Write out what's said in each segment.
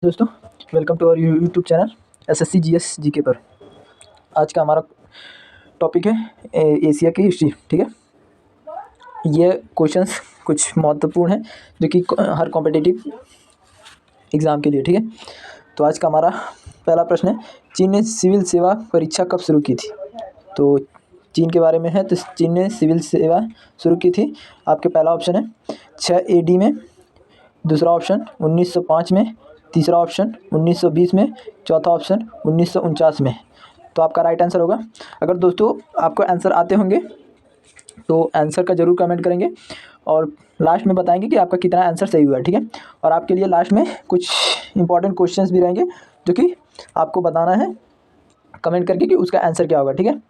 दोस्तों, welcome to our YouTube channel SSC GS GK पर। आज का हमारा टॉपिक है एशिया की हिस्ट्री। ठीक है, ये क्वेश्चंस कुछ महत्वपूर्ण हैं जो कि हर कॉम्पिटिटिव एग्ज़ाम के लिए। ठीक है, तो आज का हमारा पहला प्रश्न है, चीन ने सिविल सेवा परीक्षा कब शुरू की थी? तो चीन के बारे में है, तो चीन ने सिविल सेवा शुरू की थी। आपके पहला ऑप्शन है 6 AD में, दूसरा ऑप्शन 1905 में, तीसरा ऑप्शन 1920 में, चौथा ऑप्शन 1949 में। तो आपका राइट आंसर होगा। अगर दोस्तों आपको आंसर आते होंगे तो आंसर का ज़रूर कमेंट करेंगे और लास्ट में बताएंगे कि आपका कितना आंसर सही हुआ है। ठीक है, और आपके लिए लास्ट में कुछ इंपॉर्टेंट क्वेश्चंस भी रहेंगे जो कि आपको बताना है कमेंट करके कि उसका आंसर क्या होगा। ठीक है,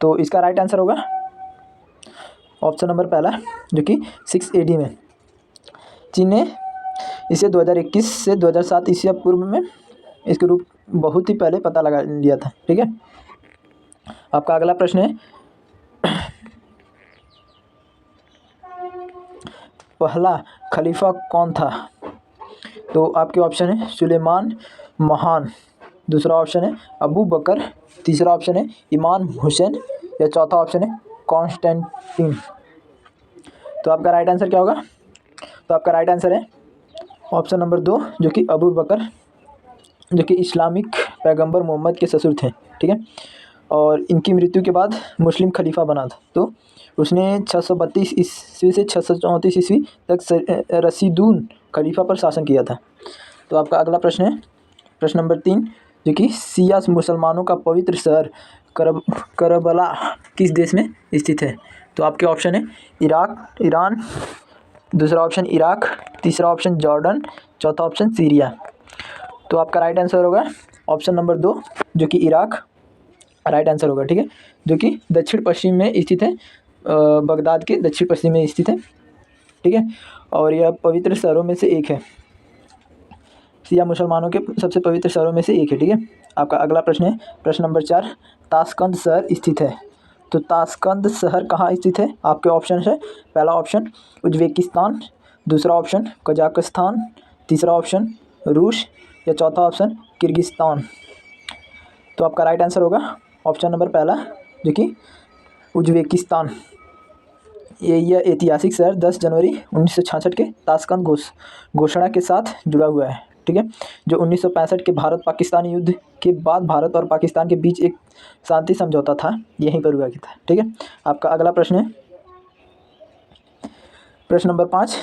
तो इसका राइट आंसर होगा ऑप्शन नंबर पहला, जो कि 6 AD में। चीन ने इसे 2021 से 2007 ईसा पूर्व में इसके रूप बहुत ही पहले पता लगा लिया था। ठीक है, आपका अगला प्रश्न है, पहला खलीफा कौन था? तो आपके ऑप्शन है सुलेमान महान, दूसरा ऑप्शन है अबू बकर, तीसरा ऑप्शन है इमाम हुसैन या चौथा ऑप्शन है कॉन्स्टेंटीन। तो आपका राइट आंसर क्या होगा? तो आपका राइट आंसर है ऑप्शन नंबर 2, जो कि अबू बकर, जो कि इस्लामिक पैगंबर मोहम्मद के ससुर थे। ठीक है, और इनकी मृत्यु के बाद मुस्लिम खलीफा बना था। तो उसने 632 ईस्वी से 634 ईस्वी तक रशीदून खलीफा पर शासन किया था। तो आपका अगला प्रश्न है प्रश्न नंबर 3, जो कि शिया मुसलमानों का पवित्र शहर करबला किस देश में स्थित है? तो आपके ऑप्शन है ईरान, दूसरा ऑप्शन इराक, तीसरा ऑप्शन जॉर्डन, चौथा ऑप्शन सीरिया। तो आपका राइट आंसर होगा ऑप्शन नंबर 2, जो कि इराक राइट आंसर होगा। ठीक है, जो कि दक्षिण पश्चिम में स्थित है, बगदाद के दक्षिण पश्चिम में स्थित है। ठीक है, और यह पवित्र शहरों में से एक है, शिया मुसलमानों के सबसे पवित्र शहरों में से एक है। ठीक है, आपका अगला प्रश्न है प्रश्न नंबर 4, ताशकंद शहर स्थित है। तो ताशकंद शहर कहाँ स्थित है? आपके ऑप्शन है, पहला ऑप्शन उज्बेकिस्तान, दूसरा ऑप्शन कजाकिस्तान, तीसरा ऑप्शन रूस या चौथा ऑप्शन किर्गिस्तान। तो आपका राइट आंसर होगा ऑप्शन नंबर पहला, जो कि उज्बेकिस्तान। यह ऐतिहासिक शहर 10 जनवरी 1966 के ताशकंद घोषणा के साथ जुड़ा हुआ है। ठीक है, जो 1965 के भारत पाकिस्तान युद्ध के बाद भारत और पाकिस्तान के बीच एक शांति समझौता था, यहीं पर हुआ था। ठीक है, आपका अगला प्रश्न है प्रश्न नंबर 5,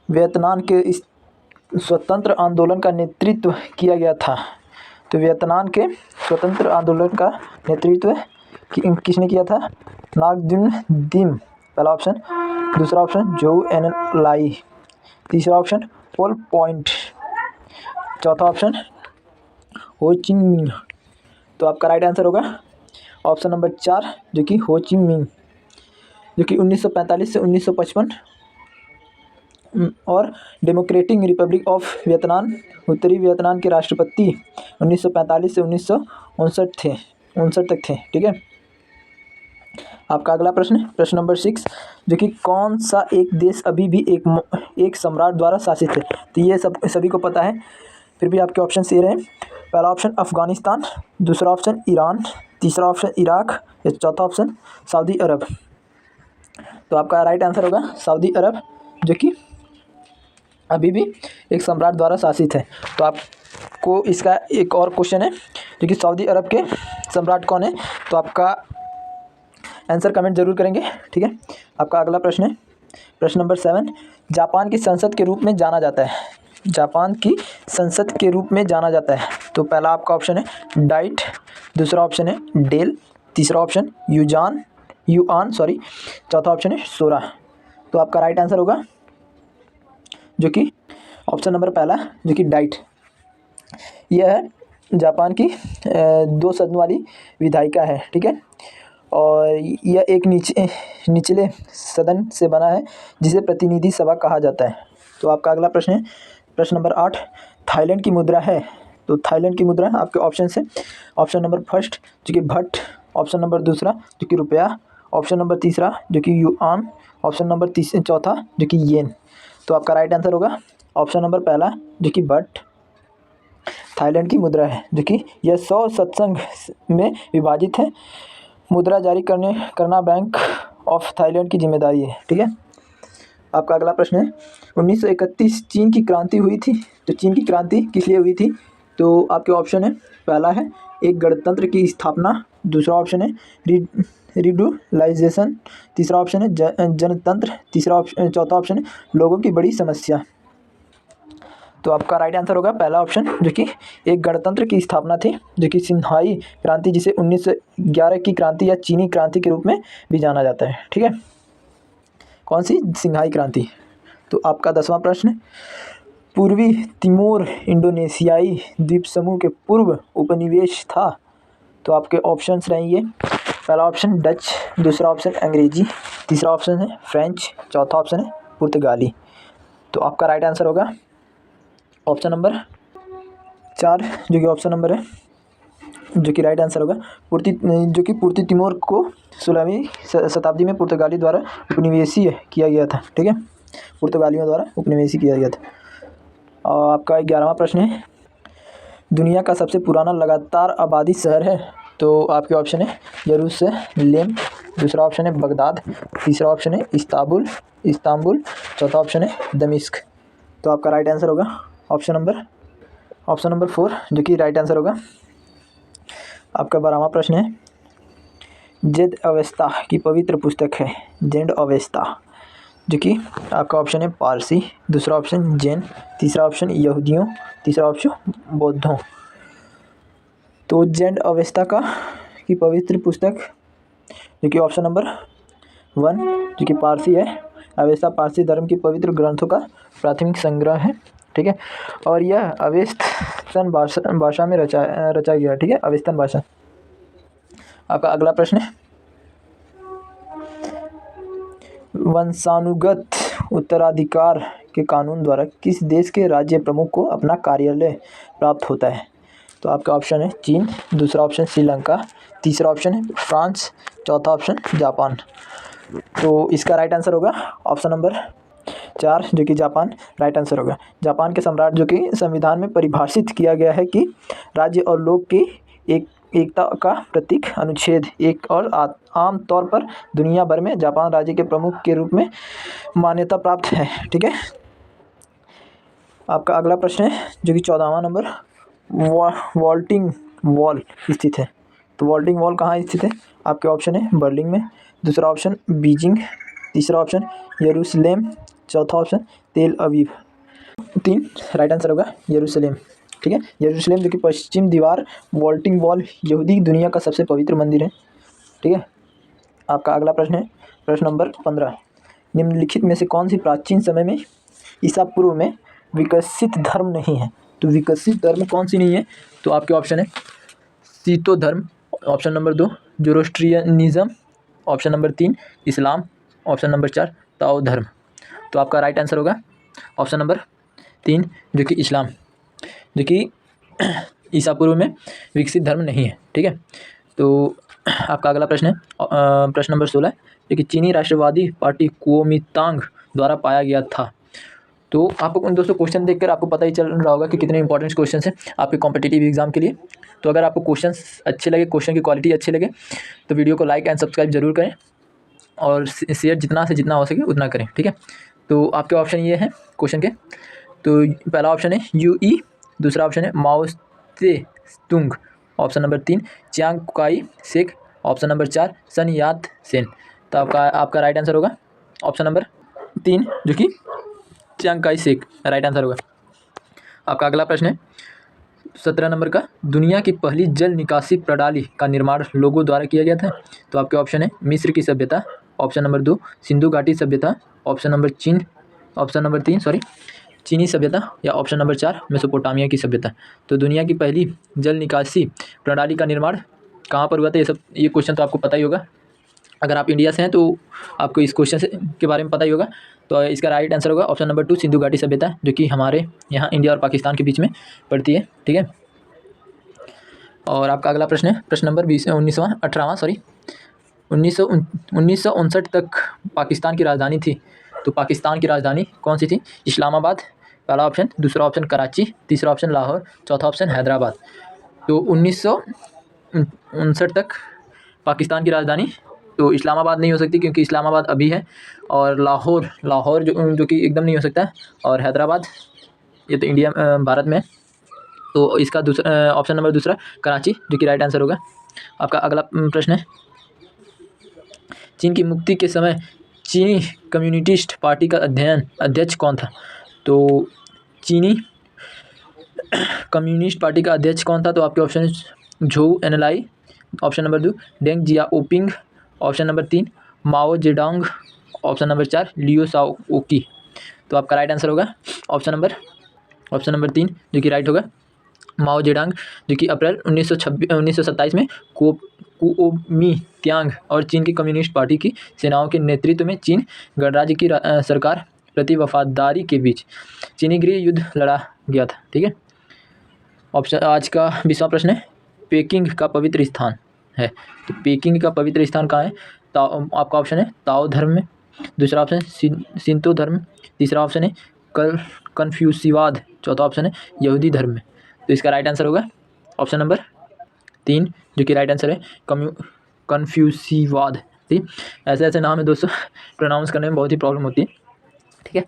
वियतनाम के इस स्वतंत्र आंदोलन का नेतृत्व किया गया था। तो वियतनाम के स्वतंत्र आंदोलन का नेतृत्व किसने किया था? नाग दिम पहला ऑप्शन, दूसरा ऑप्शन जोऊ एन लाई, तीसरा ऑप्शन पोल पॉइंट, चौथा ऑप्शन हो चिन मिंग। तो आपका राइट आंसर होगा ऑप्शन नंबर 4, जो कि हो चिन मिंग, जो कि 1945 से 1955 और डेमोक्रेटिक रिपब्लिक ऑफ वियतनाम उत्तरी वियतनाम के राष्ट्रपति 1945 से 1959 तक थे। ठीक है, आपका अगला प्रश्न नंबर 6, जो कि कौन सा एक देश अभी भी एक सम्राट द्वारा शासित है? तो ये सभी को पता है, फिर भी आपके ऑप्शन ये रहे, पहला ऑप्शन अफ़गानिस्तान, दूसरा ऑप्शन ईरान, तीसरा ऑप्शन इराक या चौथा ऑप्शन सऊदी अरब। तो आपका राइट आंसर होगा सऊदी अरब, जो कि अभी भी एक सम्राट द्वारा शासित है। तो आपको इसका एक और क्वेश्चन है, जो कि सऊदी अरब के सम्राट कौन है? तो आपका आंसर कमेंट जरूर करेंगे। ठीक है, आपका अगला प्रश्न है प्रश्न नंबर 7, जापान की संसद के रूप में जाना जाता है। जापान की संसद के रूप में जाना जाता है। तो पहला आपका ऑप्शन है डाइट, दूसरा ऑप्शन है डेल, तीसरा ऑप्शन युआन, चौथा ऑप्शन है सोरा। तो आपका राइट आंसर होगा जो कि ऑप्शन नंबर पहला, जो कि डाइट। यह है जापान की 2 सदन वाली विधायिका है। ठीक है, और यह एक निचले सदन से बना है जिसे प्रतिनिधि सभा कहा जाता है। तो आपका अगला प्रश्न है प्रश्न नंबर 8, थाईलैंड की मुद्रा है। तो थाईलैंड की मुद्रा आपके ऑप्शन है, ऑप्शन नंबर फर्स्ट जो कि भट, ऑप्शन नंबर दूसरा जो कि रुपया, ऑप्शन नंबर तीसरा जो कि युआन, ऑप्शन नंबर चौथा जो कि येन। तो आपका राइट आंसर होगा ऑप्शन नंबर पहला, जो कि भट। थाईलैंड की मुद्रा है, जो कि यह 100 सत्संग में विभाजित है। मुद्रा जारी करना बैंक ऑफ थाईलैंड की जिम्मेदारी है। ठीक है। आपका अगला प्रश्न है 1931 चीन की क्रांति हुई थी। तो चीन की क्रांति किस लिए हुई थी? तो आपके ऑप्शन है, पहला है एक गणतंत्र की स्थापना, दूसरा ऑप्शन है रिडुलाइजेशन, तीसरा ऑप्शन है जनतंत्र, चौथा ऑप्शन है लोगों की बड़ी समस्या। तो आपका राइट आंसर होगा पहला ऑप्शन, जो कि एक गणतंत्र की स्थापना थी, जो कि सिन्हाई क्रांति, जिसे 1911 की क्रांति या चीनी क्रांति के रूप में भी जाना जाता है। ठीक है। कौन सी? सिन्हाई क्रांति। तो आपका 10वां प्रश्न, पूर्वी तिमोर इंडोनेशियाई द्वीप समूह के पूर्व उपनिवेश था। तो आपके ऑप्शंस रहेंगे, पहला ऑप्शन डच, दूसरा ऑप्शन अंग्रेजी, तीसरा ऑप्शन है फ्रेंच, चौथा ऑप्शन है पुर्तगाली। तो आपका राइट आंसर होगा ऑप्शन नंबर 4, जो कि ऑप्शन नंबर है, जो कि राइट आंसर होगा जो कि पूर्वी तिमोर को 16वीं शताब्दी में पुर्तगाली द्वारा उपनिवेशीय किया गया था। ठीक है। पुर्तगालियों द्वारा उपनिवेशी किया गया था। और आपका 11वां प्रश्न है, दुनिया का सबसे पुराना लगातार आबादी शहर है। तो आपके ऑप्शन है यरूशलेम, दूसरा ऑप्शन है बगदाद, तीसरा ऑप्शन है इस्तांबुल, चौथा ऑप्शन है दमिश्क। तो आपका राइट आंसर होगा ऑप्शन नंबर 4, जो कि राइट आंसर होगा। आपका 12वां प्रश्न है, जेड अवेस्ता की पवित्र पुस्तक है जेड अवेस्ता, जो कि आपका ऑप्शन है पारसी, दूसरा ऑप्शन जैन, तीसरा ऑप्शन यहूदियों, तीसरा ऑप्शन बौद्धों। तो जेड अवेस्ता की पवित्र पुस्तक, जो कि ऑप्शन नंबर 1, जो कि पारसी है। अवेस्ता पारसी धर्म की पवित्र ग्रंथों का प्राथमिक संग्रह है। ठीक है। और यह अवेस्तन भाषा में रचा गया। ठीक है, अवेस्तन भाषा। आपका अगला प्रश्न है, वंशानुगत उत्तराधिकार के कानून द्वारा किस देश के राज्य प्रमुख को अपना कार्यालय प्राप्त होता है? तो आपका ऑप्शन है चीन, दूसरा ऑप्शन श्रीलंका, तीसरा ऑप्शन है फ्रांस, चौथा ऑप्शन जापान। तो इसका राइट आंसर होगा ऑप्शन नंबर 4, जो कि जापान राइट आंसर होगा। जापान के सम्राट, जो कि संविधान में परिभाषित किया गया है कि राज्य और लोक की एकता का प्रतीक अनुच्छेद 1 और आम तौर पर दुनिया भर में जापान राज्य के प्रमुख के रूप में मान्यता प्राप्त है। ठीक है। आपका अगला प्रश्न है, जो कि 14वां नंबर, वॉल्टिंग वॉल स्थित है। तो वॉल्टिंग वॉल कहाँ स्थित है? आपके ऑप्शन है बर्लिन में, दूसरा ऑप्शन बीजिंग, तीसरा ऑप्शन यरूशलेम, चौथा ऑप्शन तेल अवीव। 3 राइट आंसर होगा यरूशलेम। ठीक है। यरूशलेम, जो कि पश्चिम दीवार वॉल्टिंग वॉल यहूदी दुनिया का सबसे पवित्र मंदिर है। ठीक है। आपका अगला प्रश्न है प्रश्न नंबर 15, निम्नलिखित में से कौन सी प्राचीन समय में ईसा पूर्व में विकसित धर्म नहीं है? तो विकसित धर्म कौन सी नहीं है? तो आपके ऑप्शन है सीतो धर्म, ऑप्शन नंबर 2 जोरोस्ट्रियनिज्म, ऑप्शन नंबर 3 इस्लाम, ऑप्शन नंबर 4 ताओ धर्म। तो आपका राइट आंसर होगा ऑप्शन नंबर 3, जो कि इस्लाम, जो कि ईसा पूर्व में विकसित धर्म नहीं है। ठीक है। तो आपका अगला प्रश्न है प्रश्न नंबर 16, जो कि चीनी राष्ट्रवादी पार्टी कुओमितांग द्वारा पाया गया था। तो आपको दोस्तों क्वेश्चन देखकर आपको पता ही चल रहा होगा कि कितने इंपॉर्टेंट क्वेश्चन हैं आपके कॉम्पिटिटिव एग्जाम के लिए। तो अगर आपको क्वेश्चंस अच्छे लगे, क्वेश्चन की क्वालिटी अच्छी लगे, तो वीडियो को लाइक एंड सब्सक्राइब जरूर करें और शेयर जितना से जितना हो सके उतना करें। ठीक है। तो आपके ऑप्शन ये हैं क्वेश्चन के। तो पहला ऑप्शन है यूई, दूसरा ऑप्शन है Mao Tse Tung, option number 3 Chiang Kai Shek, option number 4 Sun Yat Sen. तो आपका राइट आंसर होगा ऑप्शन नंबर 3, जो कि Chiang Kai shake right answer होगा। आपका अगला प्रश्न है 17 नंबर का, दुनिया की पहली जल निकासी प्रणाली का निर्माण लोगों द्वारा किया गया था। तो आपके ऑप्शन है मिस्र की सभ्यता, ऑप्शन नंबर 2 सिंधु घाटी सभ्यता, ऑप्शन नंबर 3 चीनी सभ्यता, या ऑप्शन नंबर 4 मेसोपोटामिया की सभ्यता। तो दुनिया की पहली जल निकासी प्रणाली का निर्माण कहाँ पर हुआ था? ये क्वेश्चन तो आपको पता ही होगा। अगर आप इंडिया से हैं तो आपको इस क्वेश्चन के बारे में पता ही होगा। तो इसका राइट आंसर होगा ऑप्शन नंबर 2 सिंधु घाटी सभ्यता, जो कि हमारे यहाँ इंडिया और पाकिस्तान के बीच में पड़ती है। ठीक है। और आपका अगला प्रश्न है प्रश्न नंबर 1959 तक पाकिस्तान की राजधानी थी। तो पाकिस्तान की राजधानी कौन सी थी? इस्लामाबाद, पहला ऑप्शन, दूसरा ऑप्शन कराची, तीसरा ऑप्शन लाहौर, चौथा ऑप्शन हैदराबाद। तो 1959 तक पाकिस्तान की राजधानी तो इस्लामाबाद नहीं हो सकती क्योंकि इस्लामाबाद अभी है, और लाहौर जो कि एकदम नहीं हो सकता, और हैदराबाद ये तो इंडिया भारत में है। तो इसका दूसरा ऑप्शन नंबर दूसरा कराची जो कि राइट आंसर होगा। आपका अगला प्रश्न है, चीन की मुक्ति के समय चीनी कम्युनिस्ट पार्टी का अध्यक्ष कौन था? तो चीनी कम्युनिस्ट पार्टी का अध्यक्ष कौन था? तो आपके option Zhou Enlai, option number 2 Deng Xiaoping, option number 3 Mao Zedong, option number 4 Liu Shaoqi. तो आपका राइट आंसर होगा ऑप्शन नंबर 3 जो कि राइट होगा, माओ जेडोंग, जो कि अप्रैल 1927 में कुओमित्यांग और चीन की कम्युनिस्ट पार्टी की सेनाओं के नेतृत्व में चीन गणराज्य की सरकार प्रति वफादारी के बीच चीनी गृह युद्ध लड़ा गया था। ठीक है, ऑप्शन आज का 20वां प्रश्न है, पेकिंग का पवित्र स्थान है। तो पेकिंग का पवित्र स्थान कहाँ है? आपका ऑप्शन है ताओ धर्म में, दूसरा ऑप्शन शिंतो धर्म, तीसरा ऑप्शन है कन्फ्यूसीवाद, चौथा ऑप्शन है यहूदी धर्म में। तो इसका राइट आंसर होगा ऑप्शन नंबर 3 जो कि राइट आंसर है कन्फ्यूसीवाद। ठीक, ऐसे नाम है दोस्तों, प्रोनाउंस करने में बहुत ही प्रॉब्लम होती है। ठीक है,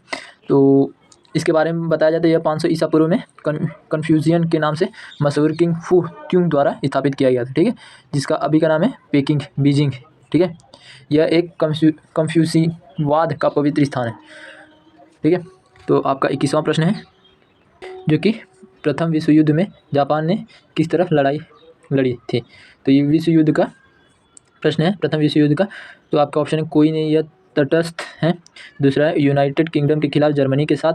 तो इसके बारे में बताया जाता है यह 500 ईसा पूर्व में कन्फ्यूजियन के नाम से मशहूर किंग फू क्यूंग द्वारा स्थापित किया गया था। ठीक है, जिसका अभी का नाम है पेकिंग बीजिंग। ठीक है, यह एक कन्फ्यूसीवाद का पवित्र स्थान है। ठीक है, तो आपका 21वां प्रश्न है, जो कि प्रथम विश्व युद्ध में जापान ने किस तरफ लड़ाई लड़ी थी? तो ये विश्व युद्ध का प्रश्न है, प्रथम विश्व युद्ध का। तो आपका ऑप्शन है कोई नहीं, यह तटस्थ है, दूसरा है यूनाइटेड किंगडम के खिलाफ जर्मनी के साथ,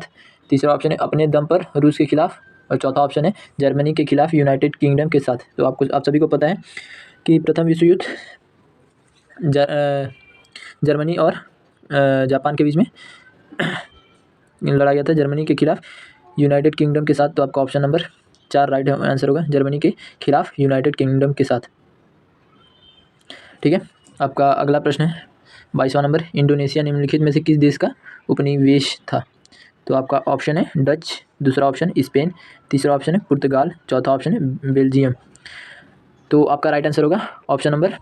तीसरा ऑप्शन है अपने दम पर रूस के खिलाफ, और चौथा ऑप्शन है जर्मनी के खिलाफ यूनाइटेड किंगडम के साथ। तो आप सभी को पता है कि प्रथम विश्व युद्ध जर्मनी और जापान के बीच में लड़ा गया था, जर्मनी के खिलाफ यूनाइटेड किंगडम के साथ। तो आपका ऑप्शन नंबर 4 राइट आंसर होगा, जर्मनी के खिलाफ यूनाइटेड किंगडम के साथ। ठीक है, आपका अगला प्रश्न है 22वां नंबर, इंडोनेशिया निम्नलिखित में से किस देश का उपनिवेश था? तो आपका ऑप्शन है डच, दूसरा ऑप्शन स्पेन, तीसरा ऑप्शन है पुर्तगाल, चौथा ऑप्शन है बेल्जियम। तो आपका राइट आंसर होगा ऑप्शन नंबर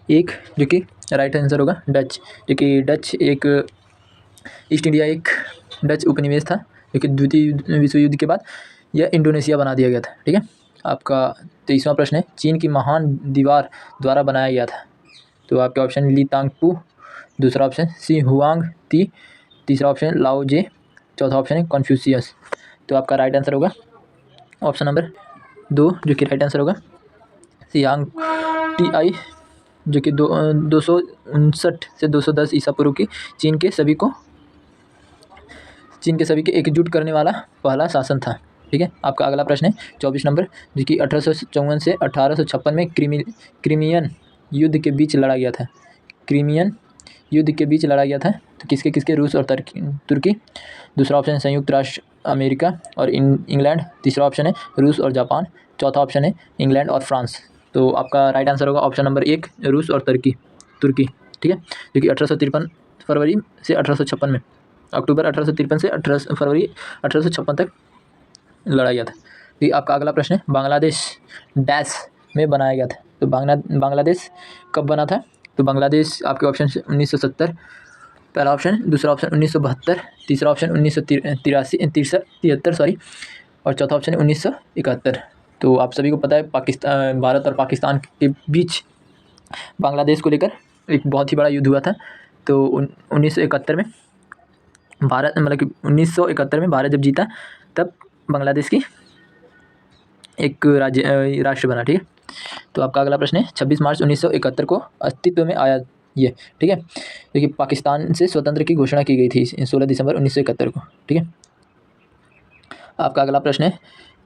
1 जो कि राइट आंसर होगा डच, जो कि डच एक ईस्ट इंडिया एक डच उपनिवेश था, जो कि द्वितीय विश्व युद्ध के बाद यह इंडोनेशिया बना दिया गया था। ठीक है, आपका 23वां प्रश्न है, चीन की महान दीवार द्वारा बनाया गया था। तो आपके ऑप्शन ली तांगपू, दूसरा ऑप्शन सी हुआंग ती, तीसरा ऑप्शन लाओ जे, चौथा ऑप्शन है कन्फ्यूशियस। तो आपका राइट आंसर होगा ऑप्शन नंबर 2 जो कि राइट आंसर होगा सियांग टी आई, जो कि 259 से 210 ईसा पूर्व की चीन के सभी के एकजुट करने वाला पहला शासन था। ठीक है, आपका अगला प्रश्न है 24 नंबर, जो कि 1854 से 1856 में क्रीमियन युद्ध के बीच लड़ा गया था। क्रीमियन युद्ध के बीच लड़ा गया था, तो किसके किसके? रूस और तुर्की, दूसरा ऑप्शन है संयुक्त राष्ट्र अमेरिका और इंग्लैंड, तीसरा ऑप्शन है रूस और जापान, चौथा ऑप्शन है इंग्लैंड और फ्रांस। तो आपका राइट आंसर होगा ऑप्शन नंबर 1 रूस और तुर्की। ठीक है, जो कि 1853 फरवरी से 1856 में, अक्टूबर 1853 से फरवरी 1856 तक लड़ा गया था। तो आपका अगला प्रश्न है बांग्लादेश डैश में बनाया गया था। तो बांग्लादेश कब बना था? तो बांग्लादेश आपके ऑप्शन 1970 पहला ऑप्शन, दूसरा ऑप्शन 1972, तीसरा ऑप्शन 1973 और चौथा ऑप्शन है 1971। तो आप सभी को पता है भारत और पाकिस्तान के बीच बांग्लादेश को लेकर एक बहुत ही बड़ा युद्ध हुआ था। तो 1971 में भारत, मतलब कि 1971 में भारत जब जीता तब बांग्लादेश की एक राष्ट्र बना। ठीक है, तो आपका अगला प्रश्न है 26 मार्च 1971 को अस्तित्व में आया ये। ठीक है, देखिए पाकिस्तान से स्वतंत्र की घोषणा की गई थी 16 दिसंबर 1971 को। ठीक है, आपका अगला प्रश्न है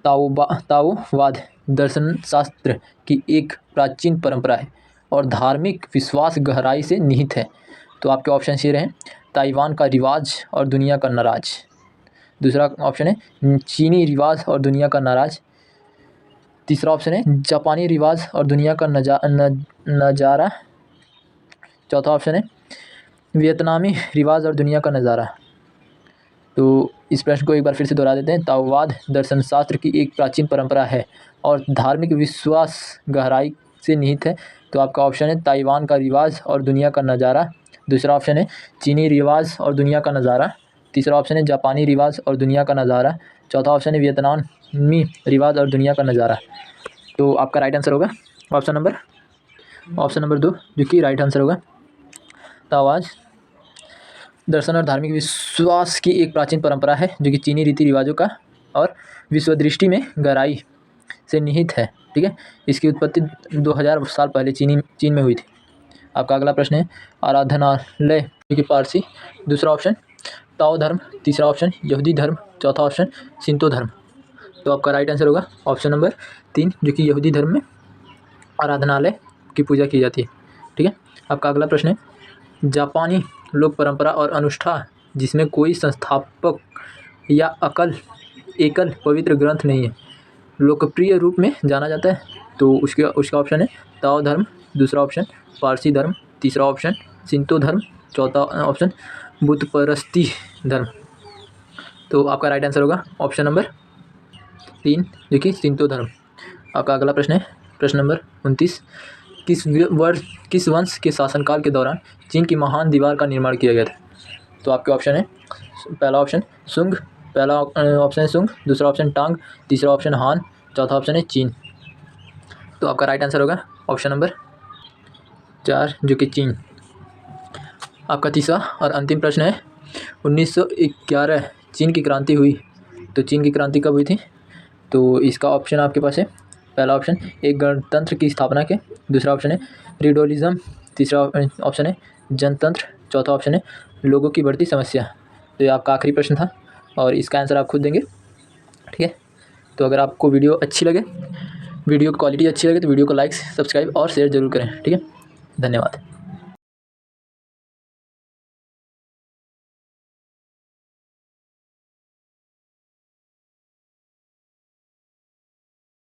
ताओवाद दर्शन शास्त्र की एक प्राचीन परंपरा है और धार्मिक विश्वास गहराई से निहित है। तो आपके ऑप्शन ये रहे, ताइवान का रिवाज और दुनिया का नाराज, दूसरा ऑप्शन है चीनी रिवाज और दुनिया का नाराज, तीसरा ऑप्शन है जापानी रिवाज और दुनिया का नज़ारा, चौथा ऑप्शन है वियतनामी रिवाज और दुनिया का नज़ारा। तो इस प्रश्न को एक बार फिर से दोहरा देते हैं। ताओवाद दर्शन शास्त्र की एक प्राचीन परंपरा है और धार्मिक विश्वास गहराई से निहित है। तो आपका ऑप्शन है ताइवान का रिवाज और दुनिया का नज़ारा। दूसरा ऑप्शन है चीनी रिवाज और दुनिया का नज़ारा। तीसरा ऑप्शन है जापानी रिवाज और दुनिया का नज़ारा। चौथा ऑप्शन है वियतनामी रिवाज और दुनिया का नज़ारा। तो आपका राइट आंसर होगा ऑप्शन नंबर 2, जो कि राइट आंसर होगा। ताओवाद दर्शन और धार्मिक विश्वास की एक प्राचीन परंपरा है जो कि चीनी रीति रिवाजों का और विश्व दृष्टि में गहराई से निहित है। ठीक है, इसकी उत्पत्ति 2000 साल पहले चीन में हुई थी। आपका अगला प्रश्न है आराधनालय जो कि पारसी। दूसरा ऑप्शन ताओ धर्म। तीसरा ऑप्शन यहूदी धर्म। चौथा ऑप्शन शिंतो धर्म। तो आपका राइट आंसर होगा ऑप्शन नंबर 3, जो कि यहूदी धर्म में आराधनालय की पूजा की जाती है। ठीक है, आपका अगला प्रश्न है जापानी लोक परंपरा और अनुष्ठान जिसमें कोई संस्थापक या एकल पवित्र ग्रंथ नहीं है, लोकप्रिय रूप में जाना जाता है। तो उसका ऑप्शन है ताओ धर्म। दूसरा ऑप्शन पारसी धर्म। तीसरा ऑप्शन शिंतो धर्म। चौथा ऑप्शन बुत परस्ती धर्म। तो आपका राइट आंसर होगा ऑप्शन नंबर 3, जो कि शिंतो धर्म। आपका अगला प्रश्न है प्रश्न नंबर 29। किस वंश के शासनकाल के दौरान चीन की महान दीवार का निर्माण किया गया था? तो आपके ऑप्शन है पहला ऑप्शन सुंग। ऑप्शन है सुंग। दूसरा ऑप्शन टांग। तीसरा ऑप्शन हान। चौथा ऑप्शन है चीन। तो आपका राइट आंसर होगा ऑप्शन नंबर 4, जो कि चीन। आपका तीसरा और अंतिम प्रश्न है 1911 चीन की क्रांति हुई। तो चीन की क्रांति कब हुई थी? तो इसका ऑप्शन आपके पास है पहला ऑप्शन एक गणतंत्र की स्थापना के। दूसरा ऑप्शन है फ्रीडोलिज्म। तीसरा ऑप्शन है जनतंत्र। चौथा ऑप्शन है लोगों की बढ़ती समस्या। तो ये आपका आखिरी प्रश्न था और इसका आंसर आप खुद देंगे। ठीक है, तो अगर आपको वीडियो की क्वालिटी अच्छी लगे तो वीडियो को लाइक, सब्सक्राइब और शेयर जरूर करें। ठीक है, धन्यवाद।